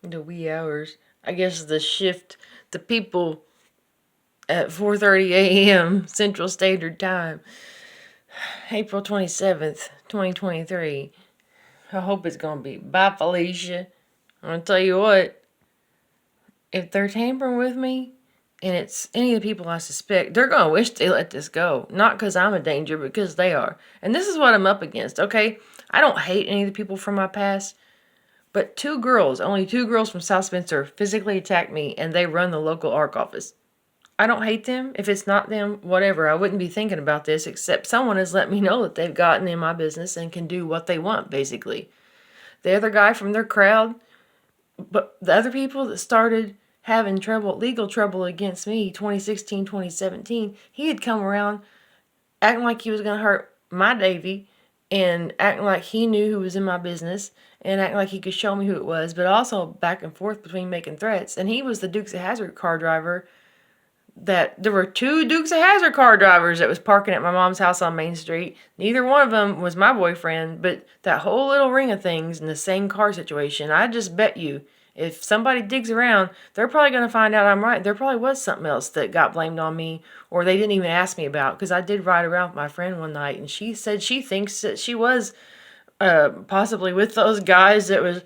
The wee hours. I guess the people at 4:30 a.m. Central Standard Time, April 27th, 2023. I hope it's gonna be. Bye, Felicia. I'm gonna tell you what. If they're tampering with me, and it's any of the people I suspect, they're gonna wish they let this go. Not because I'm a danger, but because they are. And this is what I'm up against. Okay, I don't hate any of the people from my past. But only two girls from South Spencer physically attacked me and they run the local ARC office. I don't hate them. If it's not them, whatever. I wouldn't be thinking about this except someone has let me know that they've gotten in my business and can do what they want, basically. The other guy from their crowd, but the other people that started having legal trouble against me, 2016, 2017, he had come around acting like he was going to hurt my Davy and acting like he knew who was in my business and acting like he could show me who it was, but also back and forth between making threats. And he was the Dukes of Hazzard car driver. That there were two Dukes of Hazzard car drivers that was parking at my mom's house on Main Street. Neither one of them was my boyfriend, but that whole little ring of things in the same car situation, I just bet you, if somebody digs around, they're probably going to find out I'm right. There probably was something else that got blamed on me, or they didn't even ask me about, because I did ride around with my friend one night, and she said she thinks that she was possibly with those guys that was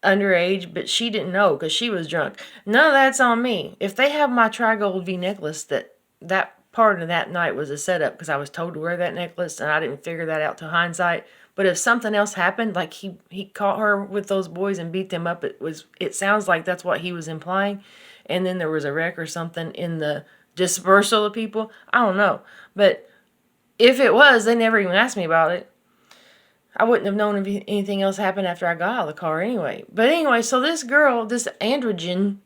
underage, but she didn't know because she was drunk. None of that's on me. If they have my Trigold V necklace, that part of that night was a setup because I was told to wear that necklace and I didn't figure that out till hindsight. But if something else happened, like he caught her with those boys and beat them up, it sounds like that's what he was implying. And then there was a wreck or something in the dispersal of people. I don't know. But if it was, they never even asked me about it. I wouldn't have known if anything else happened after I got out of the car anyway. But anyway, so this girl, this androgen,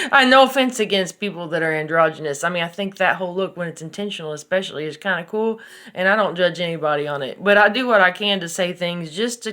I no offense against people that are androgynous. I mean, I think that whole look, when it's intentional especially, is kind of cool, and I don't judge anybody on it. But I do what I can to say things just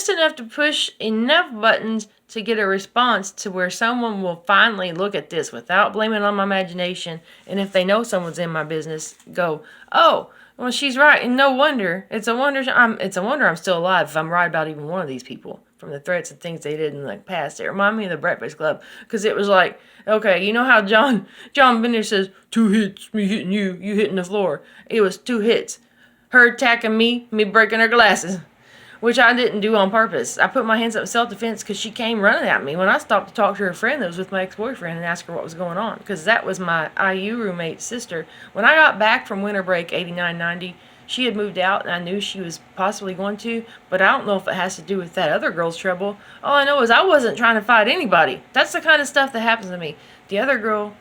enough to push enough buttons to get a response to where someone will finally look at this without blaming on my imagination, and if they know someone's in my business, go, oh, well, she's right, and no wonder. It's a wonder I'm still alive if I'm right about even one of these people from the threats and things they did in the past. It reminded me of the Breakfast Club because it was like, okay, you know how John Bender says 2 hits, me hitting you, you hitting the floor. It was 2 hits, her attacking me breaking her glasses, which I didn't do on purpose. I put my hands up in self-defense because she came running at me when I stopped to talk to her friend that was with my ex-boyfriend and ask her what was going on, because that was my IU roommate's sister. When I got back from winter break 89-90, she had moved out and I knew she was possibly going to, but I don't know if it has to do with that other girl's trouble. All I know is I wasn't trying to fight anybody. That's the kind of stuff that happens to me. The other girl,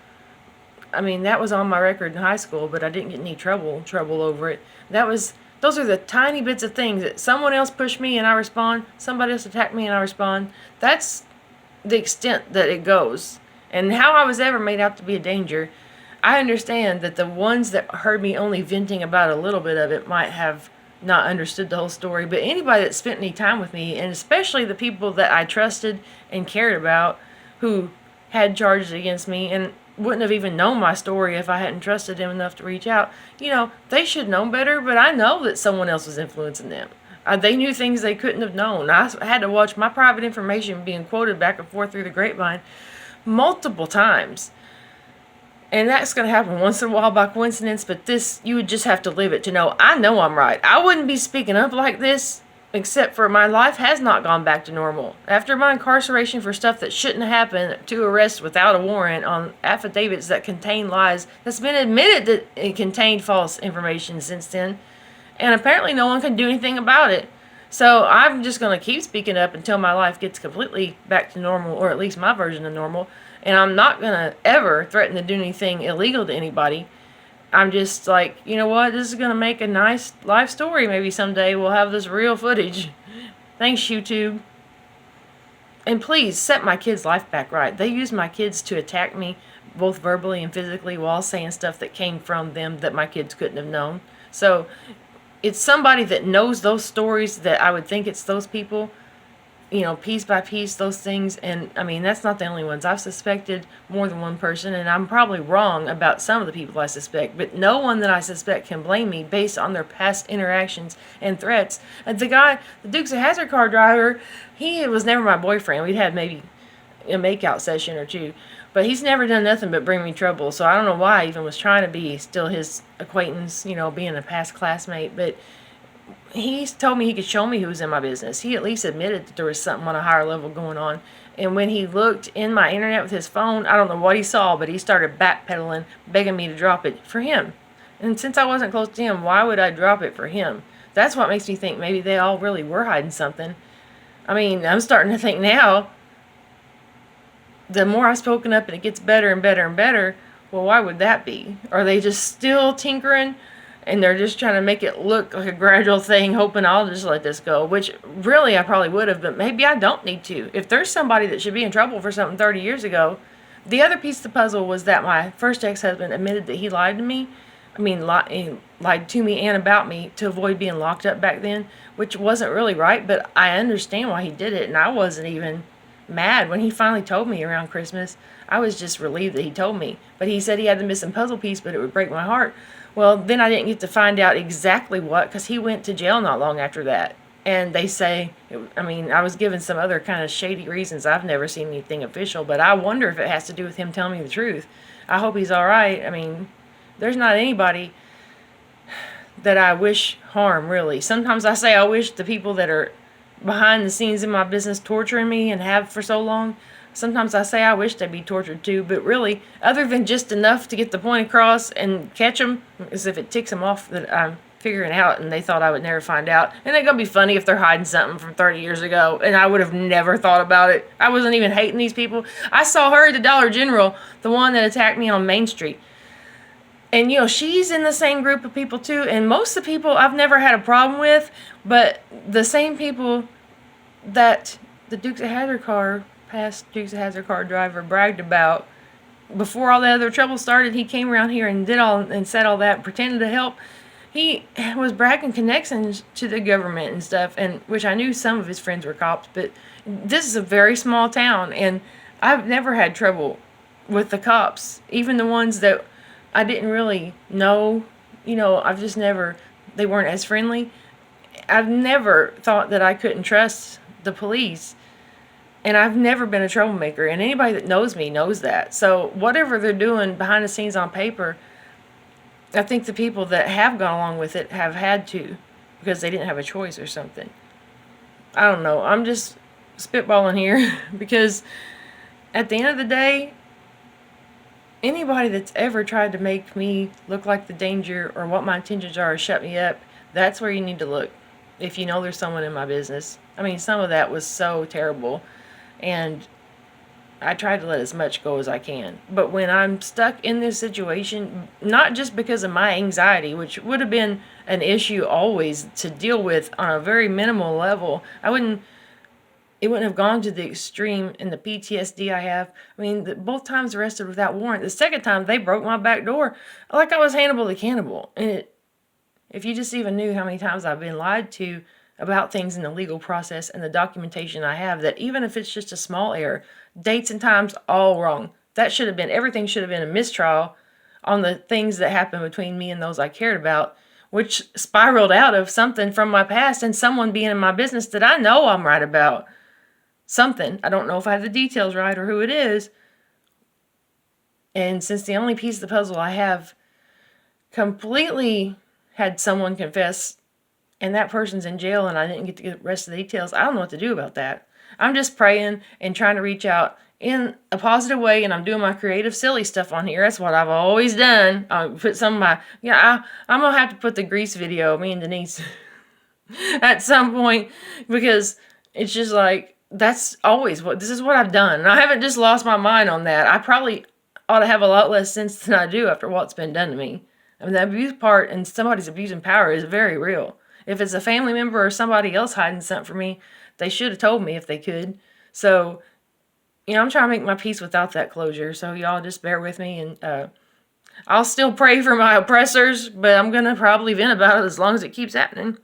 I mean, that was on my record in high school, but I didn't get any trouble over it. Those are the tiny bits of things that someone else pushed me and I respond, somebody else attacked me and I respond. That's the extent that it goes. And how I was ever made out to be a danger, I understand that the ones that heard me only venting about a little bit of it might have not understood the whole story, but anybody that spent any time with me, and especially the people that I trusted and cared about who had charges against me and wouldn't have even known my story if I hadn't trusted them enough to reach out. They should know better, but I know that someone else was influencing them. They knew things they couldn't have known. I had to watch my private information being quoted back and forth through the grapevine multiple times. And that's going to happen once in a while by coincidence, but this, you would just have to live it to know I'm right. I wouldn't be speaking up like this except for my life has not gone back to normal. After my incarceration for stuff that shouldn't have happened, to arrest without a warrant on affidavits that contain lies, that's been admitted that it contained false information since then, and apparently no one can do anything about it. So I'm just going to keep speaking up until my life gets completely back to normal, or at least my version of normal, and I'm not going to ever threaten to do anything illegal to anybody. I'm just like, you know what, this is going to make a nice life story. Maybe someday we'll have this real footage. Thanks, YouTube. And please, set my kids' life back right. They used my kids to attack me, both verbally and physically, while saying stuff that came from them that my kids couldn't have known. So, it's somebody that knows those stories that I would think it's those people. piece by piece, those things. And I mean, that's not the only ones. I've suspected more than one person, and I'm probably wrong about some of the people I suspect, but no one that I suspect can blame me based on their past interactions and threats. And the Dukes of Hazzard car driver, he was never my boyfriend. We'd had maybe a makeout session or two, but he's never done nothing but bring me trouble. So I don't know why I even was trying to be still his acquaintance, being a past classmate. But he told me he could show me who was in my business. He at least admitted that there was something on a higher level going on. And when he looked in my internet with his phone, I don't know what he saw, but he started backpedaling, begging me to drop it for him. And since I wasn't close to him, why would I drop it for him? That's what makes me think maybe they all really were hiding something. I mean, I'm starting to think now, the more I've spoken up and it gets better and better and better, well, why would that be? Are they just still tinkering? And they're just trying to make it look like a gradual thing, hoping I'll just let this go, which really I probably would have, but maybe I don't need to. If there's somebody that should be in trouble for something 30 years ago, the other piece of the puzzle was that my first ex-husband admitted that he lied to me. I mean, he lied to me and about me to avoid being locked up back then, which wasn't really right, but I understand why he did it, and I wasn't even mad when he finally told me around Christmas. I was just relieved that he told me, but he said he had the missing puzzle piece, but it would break my heart. Well, then I didn't get to find out exactly what, because he went to jail not long after that. And they say, I was given some other kind of shady reasons. I've never seen anything official, but I wonder if it has to do with him telling me the truth. I hope he's all right. I mean, there's not anybody that I wish harm, really. Sometimes I say I wish the people that are behind the scenes in my business torturing me and have for so long, sometimes I say I wish they'd be tortured too, but really, other than just enough to get the point across and catch them, as if it ticks them off that I'm figuring out and they thought I would never find out. And it's going to be funny if they're hiding something from 30 years ago and I would have never thought about it. I wasn't even hating these people. I saw her at the Dollar General, the one that attacked me on Main Street. And, she's in the same group of people too. And most of the people I've never had a problem with, but the same people that the Dukes of Hazzard past Dukes of Hazzard car driver bragged about before all the other trouble started. He came around here and said all that, pretended to help. He was bragging connections to the government and stuff, and which I knew some of his friends were cops, but this is a very small town, and I've never had trouble with the cops, even the ones that I didn't really know. I've just never, they weren't as friendly. I've never thought that I couldn't trust the police. And I've never been a troublemaker, and anybody that knows me knows that. So whatever they're doing behind the scenes on paper, I think the people that have gone along with it have had to, because they didn't have a choice or something. I don't know. I'm just spitballing here because at the end of the day, anybody that's ever tried to make me look like the danger or what my intentions are or shut me up, that's where you need to look if you know there's someone in my business. I mean, some of that was so terrible. And I try to let as much go as I can. But when I'm stuck in this situation, not just because of my anxiety, which would have been an issue always to deal with on a very minimal level, it wouldn't have gone to the extreme in the PTSD I have. I mean, both times arrested without warrant. The second time, they broke my back door like I was Hannibal the Cannibal. And if you just even knew how many times I've been lied to about things in the legal process and the documentation I have, that even if it's just a small error, dates and times all wrong. Everything should have been a mistrial on the things that happened between me and those I cared about, which spiraled out of something from my past and someone being in my business that I know I'm right about. Something. I don't know if I have the details right or who it is. And since the only piece of the puzzle I have completely had someone confess and that person's in jail and I didn't get to get the rest of the details, I don't know what to do about that. I'm just praying and trying to reach out in a positive way, and I'm doing my creative silly stuff on here. That's what I've always done. I put some of my, I'm going to have to put the Grease video, me and Denise, at some point, because it's just like, this is what I've done. And I haven't just lost my mind on that. I probably ought to have a lot less sense than I do after what's been done to me. I mean, the abuse part and somebody's abusing power is very real. If it's a family member or somebody else hiding something from me, they should have told me if they could. So, I'm trying to make my peace without that closure. So y'all just bear with me, and I'll still pray for my oppressors, but I'm going to probably vent about it as long as it keeps happening.